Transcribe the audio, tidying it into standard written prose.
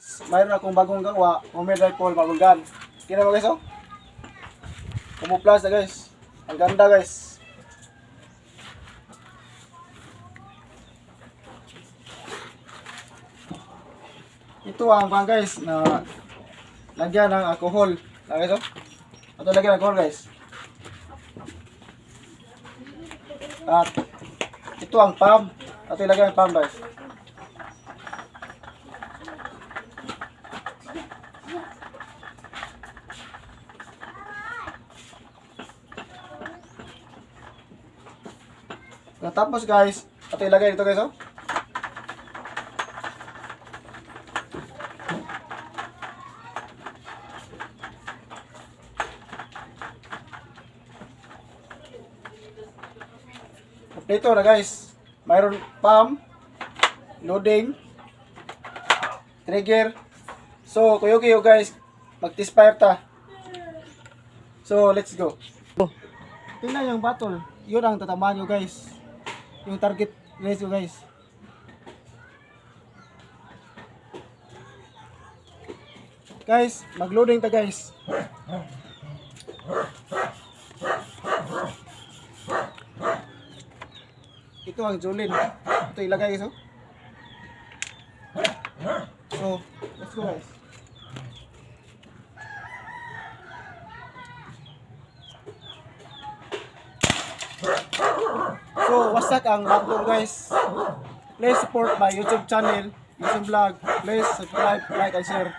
Mayroon akong bagong gawa, Homer Rifle bagong gun. Kina mo guys oh? Camouflage na guys. Ang ganda guys. Ito ang pang guys na lagyan ng alcohol. Guys oh? Ito lagyan ng alcohol guys. At ito ang pump. Ito ilagay ang pump guys. Tapos guys, ito ilagay dito guys oh. Dito na guys, mayroon pump, loading, trigger. So, kuyo guys, mag-test-fire ta. So, let's go. Tingnan yung battle, yun ang tatamaan nyo guys. Yung target guys guys. Guys, mag-loading ta guys. Ito ang Jolin. Ito ilagay guys oh. So, let's go guys. So, wasak ang battle guys. Please support my YouTube channel, YouTube vlog. Please subscribe, like, and share.